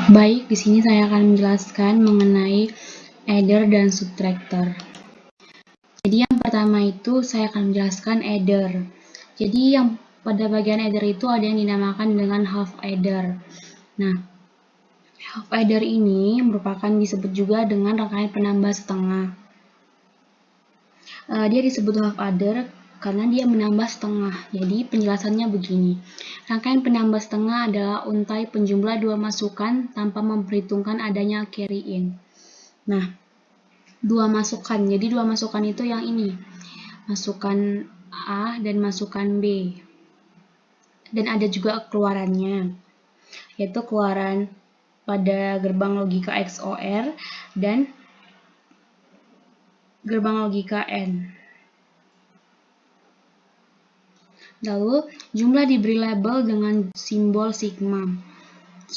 Baik, di sini saya akan menjelaskan mengenai adder dan subtractor. Jadi yang pertama itu saya akan menjelaskan adder. Jadi yang pada bagian adder itu ada yang dinamakan dengan half adder. Nah, half adder ini merupakan disebut juga dengan rangkaian penambah setengah. Dia disebut half adder karena dia menambah setengah. Jadi penjelasannya begini. Rangkaian penambah setengah adalah untai penjumlah dua masukan tanpa memperhitungkan adanya carry in. Nah, dua masukan. Jadi dua masukan itu yang ini. Masukan A dan masukan B. Dan ada juga keluarannya. Yaitu keluaran pada gerbang logika XOR dan gerbang logika N. Lalu, jumlah diberi label dengan simbol sigma.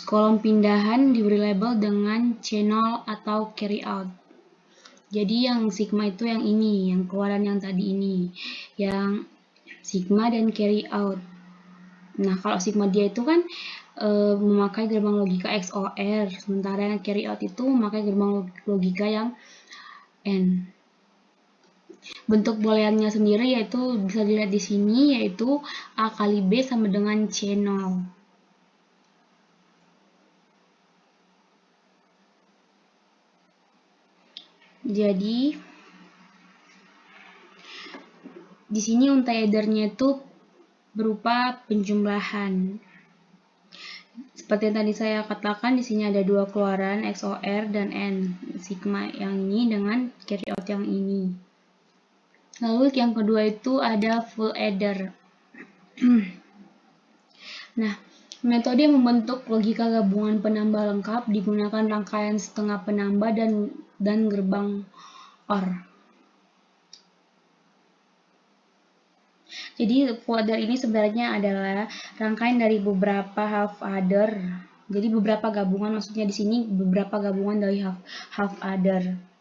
Kolom pindahan diberi label dengan channel atau carry out. Jadi yang sigma itu yang ini, yang keluaran yang tadi ini. Yang sigma dan carry out. Nah, kalau sigma dia itu kan memakai gerbang logika XOR, sementara yang carry out itu memakai gerbang logika yang N. Bentuk booleannya sendiri yaitu bisa dilihat di sini, yaitu A kali B sama dengan C0. Jadi di sini untai addernya itu berupa penjumlahan. Seperti yang tadi saya katakan, di sini ada dua keluaran XOR dan N, sigma yang ini dengan carry out yang ini. Lalu yang kedua itu ada full adder. Nah, metode membentuk logika gabungan penambah lengkap digunakan rangkaian setengah penambah dan gerbang OR. Jadi full adder ini sebenarnya adalah rangkaian dari beberapa half adder. Jadi beberapa gabungan, maksudnya di sini beberapa gabungan dari half adder.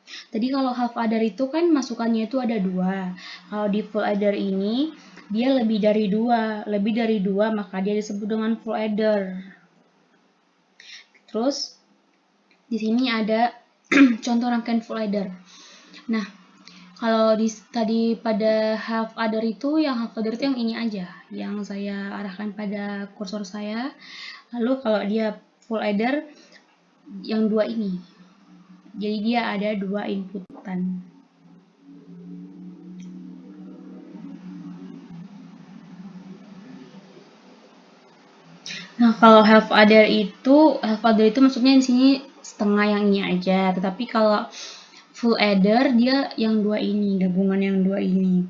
Tadi kalau half adder itu kan masukannya itu ada dua. Kalau di full adder ini dia lebih dari dua, maka dia disebut dengan full adder. Terus di sini ada contoh rangkaian full adder. Nah, kalau tadi pada half adder itu, yang half adder itu yang ini aja, yang saya arahkan pada kursor saya. Lalu kalau dia full adder, yang dua ini. Jadi dia ada dua inputan. Nah, kalau half adder itu maksudnya di sini setengah yang ini aja. Tetapi kalau full adder dia yang dua ini, gabungan yang dua ini.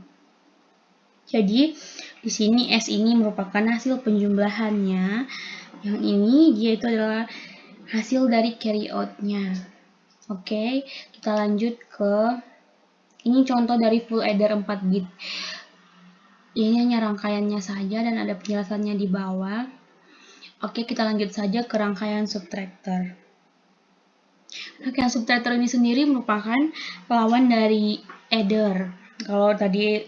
Jadi di sini S ini merupakan hasil penjumlahannya. Yang ini dia itu adalah hasil dari carry out-nya. Oke, kita lanjut ke ini contoh dari full adder 4 bit. Ini hanya rangkaiannya saja dan ada penjelasannya di bawah. Oke, kita lanjut saja ke rangkaian subtractor. Rangkaian subtractor ini sendiri merupakan lawan dari adder. Kalau tadi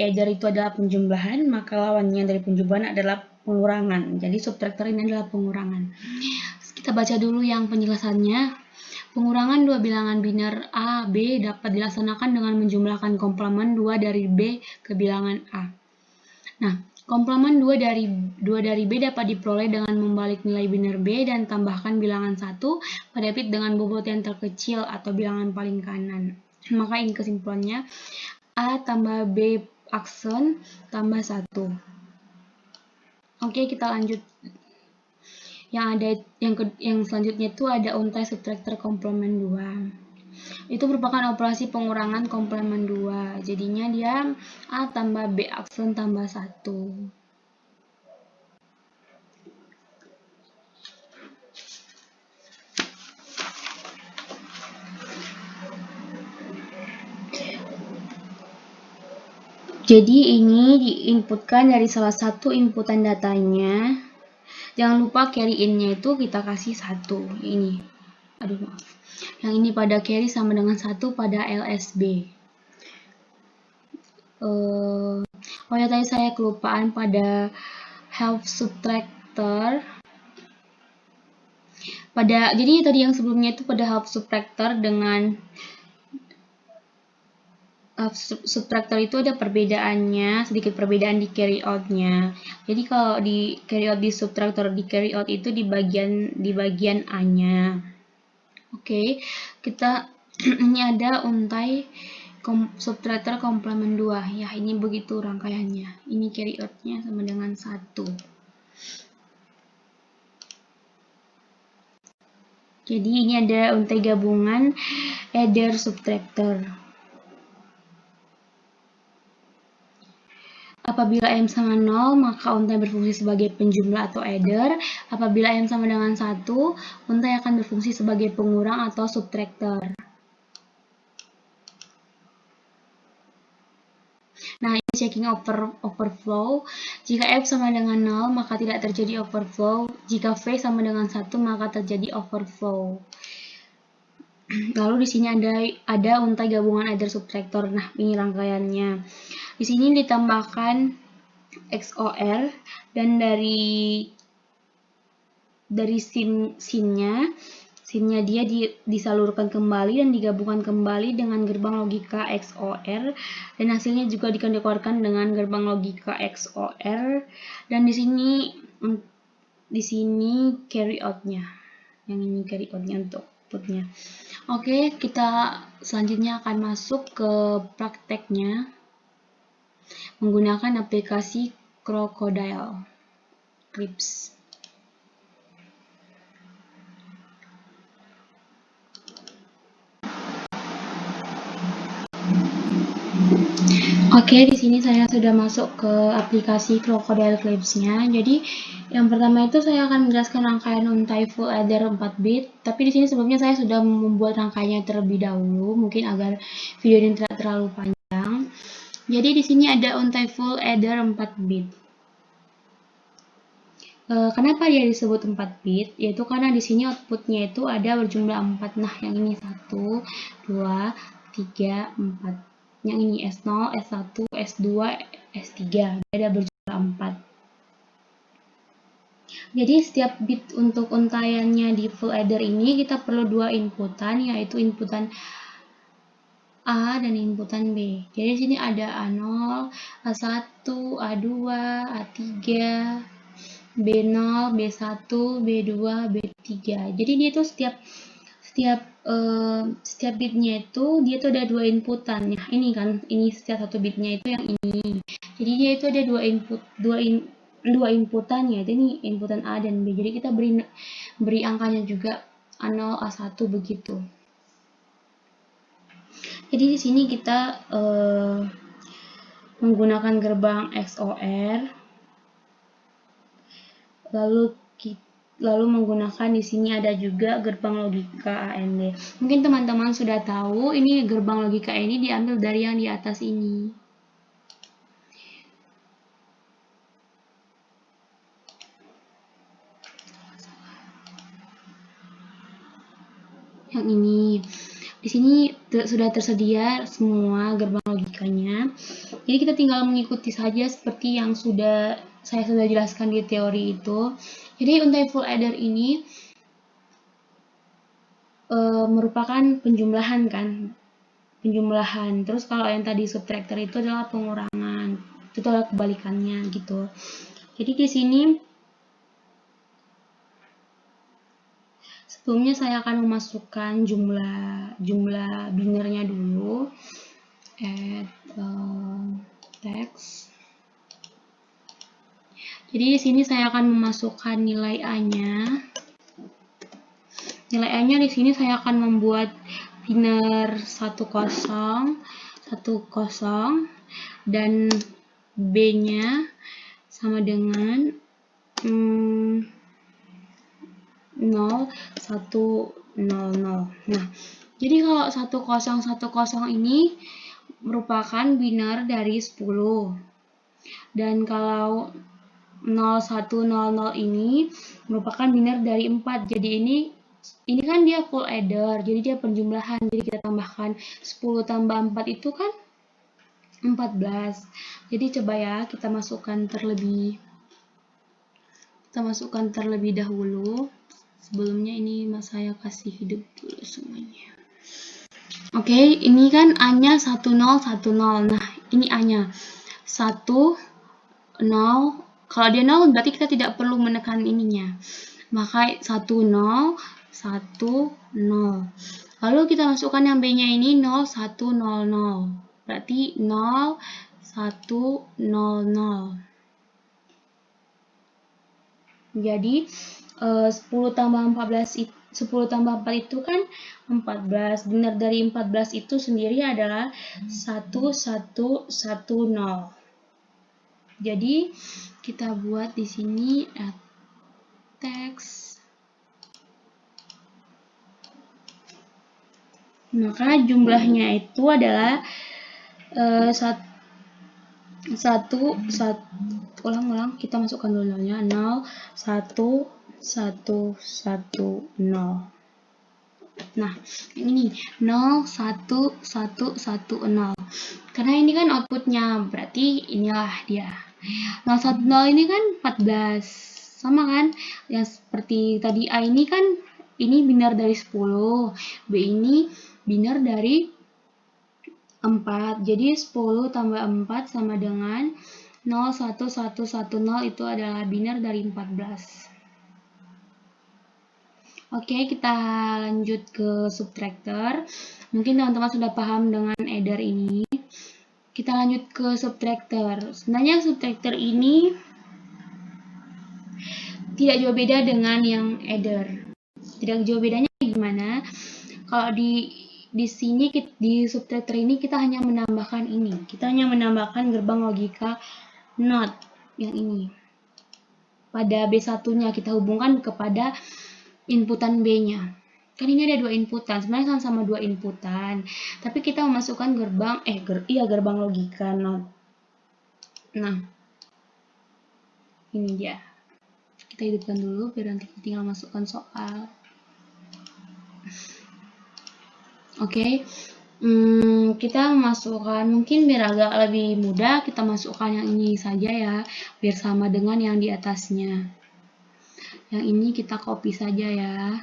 adder itu adalah penjumlahan, maka lawannya dari penjumlahan adalah pengurangan. Jadi subtractor ini adalah pengurangan. Kita baca dulu yang penjelasannya. Pengurangan dua bilangan biner A, B dapat dilaksanakan dengan menjumlahkan komplement 2 dari B ke bilangan A. Nah, komplement 2 dari B dapat diperoleh dengan membalik nilai biner B dan tambahkan bilangan 1 pada bit dengan bobot yang terkecil atau bilangan paling kanan. Maka ini kesimpulannya, A tambah B aksen tambah 1. Oke, kita lanjut. Yang selanjutnya itu ada untai subtractor komplement 2. Itu merupakan operasi pengurangan komplement 2. Jadinya dia A tambah B aksen tambah 1. Jadi ini diinputkan dari salah satu inputan datanya. Jangan lupa carry in-nya itu kita kasih 1. Ini. Aduh, maaf. Yang ini pada carry sama dengan 1 pada LSB. Oh ya, tadi saya kelupaan pada half subtractor. Jadi tadi yang sebelumnya itu pada half subtractor dengan subtractor itu ada perbedaannya, sedikit perbedaan di carry out-nya. Jadi kalau di carry out di subtractor, di carry out itu di bagian A-nya. Oke, kita ini ada untai subtractor komplement 2 ya, ini begitu rangkaiannya. Ini carry out-nya sama dengan 1. Jadi ini ada untai gabungan adder subtractor. Apabila M sama 0, maka untai berfungsi sebagai penjumlah atau adder. Apabila M sama dengan 1, untai akan berfungsi sebagai pengurang atau subtractor. Nah, ini checking overflow. Jika F sama dengan 0, maka tidak terjadi overflow. Jika V sama dengan 1, maka terjadi overflow. Lalu di sini ada untai gabungan adder subtractor. Nah, ini rangkaiannya. Di sini ditambahkan XOR dan dari SIN-nya dia disalurkan kembali dan digabungkan kembali dengan gerbang logika XOR, dan hasilnya juga dikeluarkan dengan gerbang logika XOR, dan di sini carry out-nya. Yang ini carry out-nya untuk output-nya. Oke, kita selanjutnya akan masuk ke prakteknya menggunakan aplikasi Crocodile Clips. Oke, di sini saya sudah masuk ke aplikasi Crocodile Clips-nya. Jadi, yang pertama itu saya akan menjelaskan rangkaian untai full adder 4 bit. Tapi di sini sebelumnya saya sudah membuat rangkaiannya terlebih dahulu, mungkin agar video ini tidak terlalu panjang. Jadi di sini ada untai full adder 4 bit. Kenapa dia disebut 4 bit? Yaitu karena di sini outputnya itu ada berjumlah 4. Nah, yang ini 1, 2, 3, 4. Yang ini S0, S1, S2, S3. Ada berjumlah 4. Jadi setiap bit untuk untaiannya di full adder ini kita perlu 2 inputan, yaitu inputan A dan inputan B. Jadi di sini ada A0, A1, A2, A3, B0, B1, B2, B3. Jadi dia itu setiap bitnya itu dia tuh ada 2 inputan. Nah, ini kan, ini setiap satu bitnya itu yang ini. Jadi dia itu ada 2 inputan, yaitu ini inputan A dan B. Jadi kita beri angkanya juga A0, A1 begitu. Jadi di sini kita menggunakan gerbang XOR, lalu menggunakan di sini ada juga gerbang logika AND. Mungkin teman-teman sudah tahu ini gerbang logika ini diambil dari yang di atas ini. Yang ini. Di sini sudah tersedia semua gerbang logikanya. Jadi kita tinggal mengikuti saja seperti yang saya sudah jelaskan di teori itu. Jadi untai full adder ini merupakan penjumlahan kan. Penjumlahan. Terus kalau yang tadi subtractor itu adalah pengurangan. Itu adalah kebalikannya gitu. Jadi di sini sebelumnya saya akan memasukkan jumlah binernya dulu. Add text. Jadi di sini saya akan memasukkan nilai A-nya. Nilai A-nya di sini saya akan membuat biner 10, 10 dan B-nya sama dengan 0, 1, 0, 0. Nah, jadi kalau 10, 10 ini merupakan biner dari 10. Dan kalau 0, 1, 0, 0 ini merupakan biner dari 4. Jadi ini kan dia full adder, jadi dia penjumlahan. Jadi kita tambahkan 10 tambah 4 itu kan 14. Jadi coba ya kita masukkan terlebih dahulu Sebelumnya ini saya kasih hidup dulu semuanya. Oke, ini kan A-nya 1010. Nah, ini A-nya 10. Kalau dia 0 berarti kita tidak perlu menekan ininya. Maka 10 10. Lalu kita masukkan yang B-nya ini 0100. Berarti 0100. Jadi 10 tambah 4 itu kan 14. Benar dari 14 itu sendiri adalah 1110. Jadi kita buat di sini teks. Maka jumlahnya itu adalah ulang kita masukkan dulu nolnya 0 1 1 1 0. Nah, ini 0 1 1 1 0. Karena ini kan outputnya, berarti inilah dia. 0 1 0 ini kan 14. Sama kan? Yang seperti tadi A ini kan ini binar dari 10. B ini binar dari 4. Jadi 10 tambah 4 sama dengan 01110 itu adalah binar dari 14. Oke, kita lanjut ke subtractor. Mungkin teman-teman sudah paham dengan adder ini. Kita lanjut ke subtractor. Sebenarnya subtractor ini tidak jauh beda dengan yang adder. Tidak jauh bedanya gimana? Kalau di sini di subtractor ini kita hanya menambahkan ini. Kita hanya menambahkan gerbang logika NOT yang ini. Pada B1-nya kita hubungkan kepada inputan B-nya. Kan ini ada 2 inputan, sebenarnya sama-sama 2 inputan. Tapi kita memasukkan gerbang logika NOT. Nah, ini dia. Kita hidupkan dulu biar nanti tinggal masukkan soal. Oke. Kita masukkan, mungkin biar agak lebih mudah, kita masukkan yang ini saja ya, biar sama dengan yang di atasnya. Yang ini kita copy saja ya.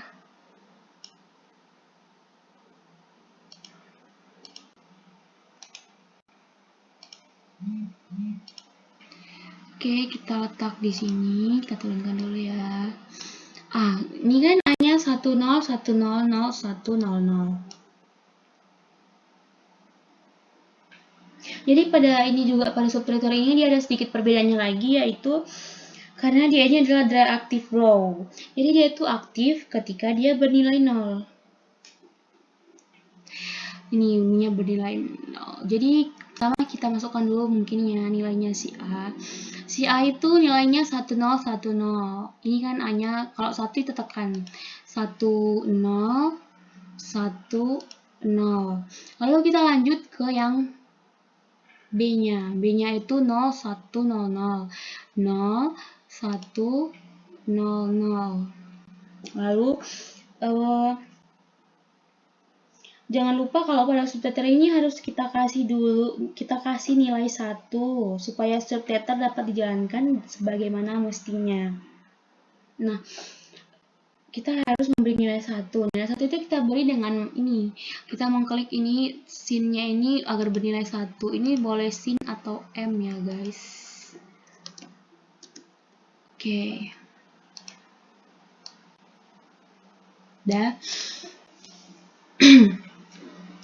Oke, kita letak di sini, kita turunkan dulu ya. Ini kan hanya 10 100 100. Jadi pada ini juga, pada subtractor ini dia ada sedikit perbedaannya lagi, yaitu karena dia ini adalah dry active row. Jadi dia itu aktif ketika dia bernilai 0. Ini ininya bernilai 0. Jadi pertama kita masukkan dulu mungkin ya nilainya si A. Si A itu nilainya 1010. Ini kan A-nya, kalau 1 itu tekan 10 10. Lalu kita lanjut ke yang B-nya. B-nya itu 0100. 0100. Lalu jangan lupa kalau pada subtractor ini harus kita kasih nilai 1 supaya subtractor dapat dijalankan sebagaimana mestinya. Nah, kita harus memberi nilai 1. Nilai 1 itu kita beri dengan ini. Kita mengklik ini, sin-nya ini agar bernilai 1. Ini boleh sin atau M ya, guys. Oke. Dah.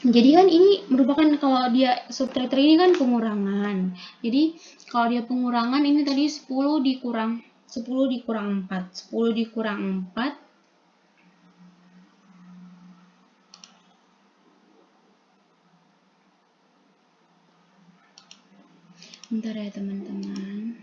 Jadi kan ini merupakan, kalau dia subtractor ini kan pengurangan. Jadi kalau dia pengurangan ini tadi 10 dikurang 4. 10 dikurang 4. Bentar ya teman-teman.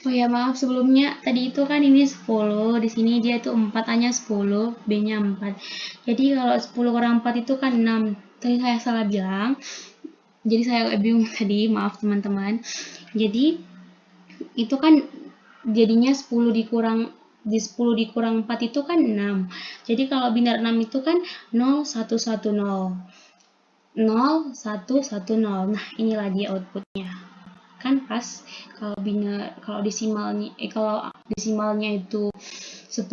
Oh ya maaf sebelumnya tadi itu kan ini 10, di sini dia itu 4, A-nya 10, B-nya 4. Jadi kalau 10 kurang 4 itu kan 6. Tadi saya salah bilang. Jadi saya agak bingung tadi, maaf teman-teman. Jadi itu kan jadinya 10 dikurang 4 itu kan 6. Jadi kalau biner 6 itu kan 0 1 1 0. 0 1 1 0. Nah, inilah dia outputnya. Kan pas kalau desimalnya itu 10,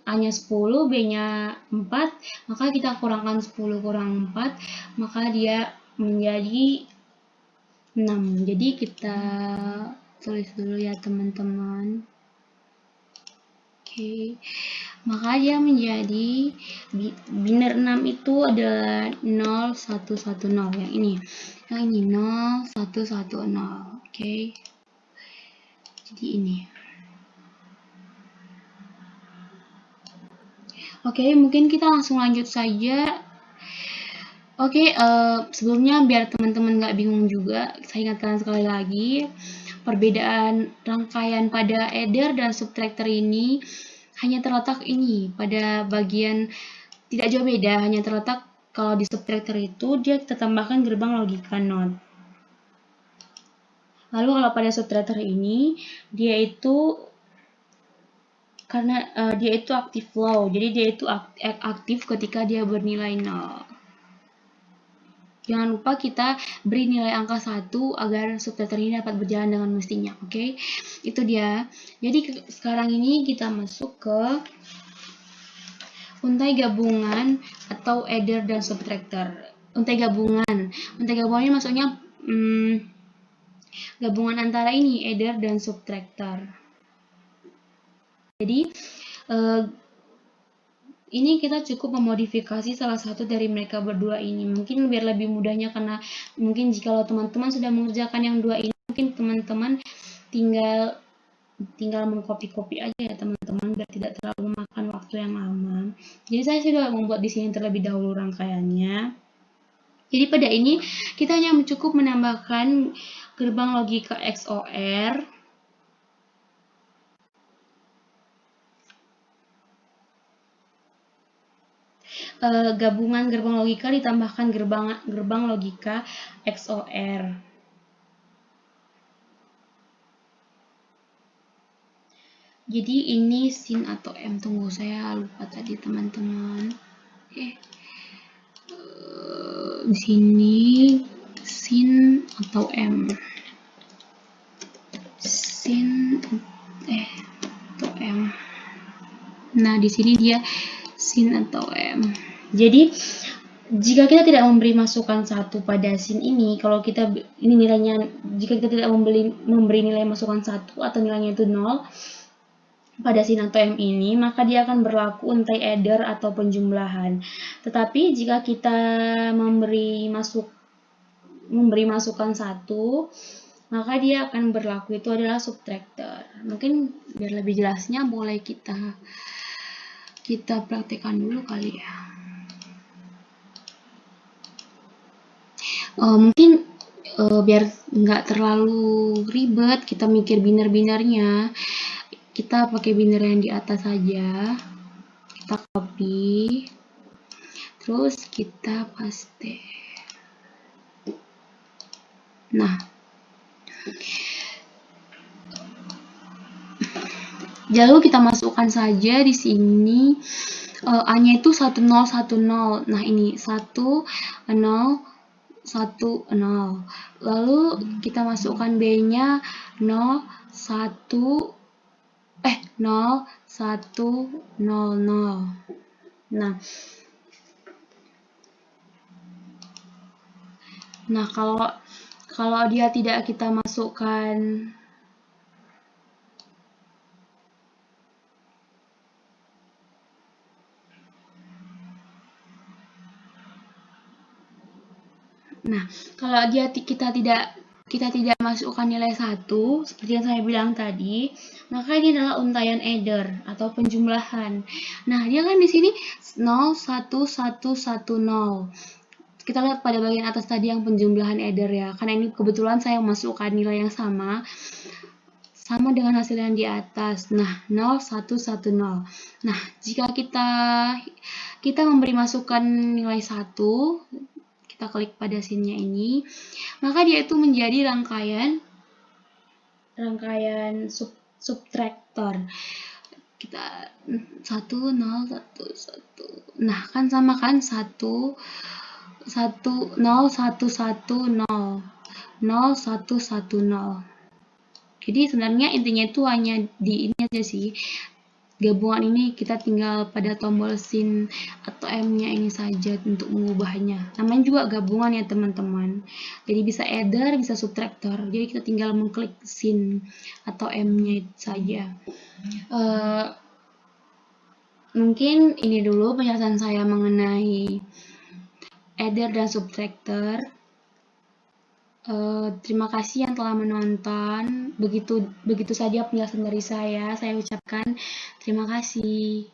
A-nya 10, B-nya 4, maka kita kurangkan 10 kurang 4, maka dia menjadi 6. Jadi kita tulis dulu ya teman-teman. Oke. Maka dia menjadi biner 6 itu adalah 0 1 1 0 yang ini. Yang ini 0 1 1 0. Oke. Jadi ini. Oke, mungkin kita langsung lanjut saja. Oke, sebelumnya biar teman-teman nggak bingung juga, saya ingatkan sekali lagi, perbedaan rangkaian pada adder dan subtractor ini hanya terletak ini, pada bagian tidak jauh beda, hanya terletak kalau di subtractor itu dia kita tambahkan gerbang logika NOT. Lalu kalau pada subtractor ini, dia itu karena dia itu active flow, jadi dia itu aktif ketika dia bernilai 0. Jangan lupa kita beri nilai angka 1 agar subtractor ini dapat berjalan dengan mestinya. Oke, itu dia. Jadi sekarang ini kita masuk ke untai gabungan atau adder dan subtractor. Untai gabungan ini maksudnya gabungan antara ini adder dan subtractor. Jadi ini kita cukup memodifikasi salah satu dari mereka berdua ini. Mungkin biar lebih mudahnya, karena mungkin jika teman-teman sudah mengerjakan yang dua ini, mungkin teman-teman tinggal mengcopy-copy aja ya teman-teman, biar tidak terlalu memakan waktu yang lama. Jadi saya sudah membuat di sini terlebih dahulu rangkaiannya. Jadi pada ini kita hanya cukup menambahkan gerbang logika XOR. Gabungan gerbang logika ditambahkan gerbang logika XOR. Jadi ini sin atau M, tunggu saya lupa tadi teman-teman. Di sini sin atau M. Sin atau M. Nah, di sini dia sin atau M. Jadi jika kita tidak memberi masukan 1 pada sin ini, kalau kita ini nilainya, jika kita tidak memberi nilai masukan 1 atau nilainya itu 0 pada sin atau M ini, maka dia akan berlaku untai adder atau penjumlahan. Tetapi jika kita memberi masukan 1, maka dia akan berlaku itu adalah subtractor. Mungkin biar lebih jelasnya boleh kita praktekkan dulu kali ya. Mungkin biar nggak terlalu ribet kita mikir biner-binernya, kita pakai biner yang di atas saja. Kita copy, terus kita paste. Nah, lalu kita masukkan saja di sini A-nya itu 1010. Nah, ini 1010. Lalu kita masukkan B-nya 0100. Nah, kalau dia tidak kita masukkan kalau kita tidak masukkan nilai 1 seperti yang saya bilang tadi, maka ini adalah untaian adder atau penjumlahan. Nah, dia kan di sini 01110. Kita lihat pada bagian atas tadi yang penjumlahan adder ya, karena ini kebetulan saya masukkan nilai yang sama. sama dengan hasil yang di atas. Nah, 0, 1, 1, 0. Nah, jika kita memberi masukan nilai 1, kita klik pada sinnya ini, maka dia itu menjadi rangkaian subtraktor. Kita 1, 0, 1, 1. Nah, kan sama kan 1, 1, 0, 1, 1, 0. 0, 1, 1, 0. Jadi sebenarnya intinya itu hanya di ini aja sih. Gabungan ini kita tinggal pada tombol sin atau M-nya ini saja untuk mengubahnya. Namanya juga gabungan ya teman-teman. Jadi bisa adder, bisa subtractor. Jadi kita tinggal mengklik sin atau M-nya saja. Mungkin ini dulu penjelasan saya mengenai adder dan subtractor. Terima kasih yang telah menonton. Begitu saja penjelasan dari saya. Saya ucapkan terima kasih.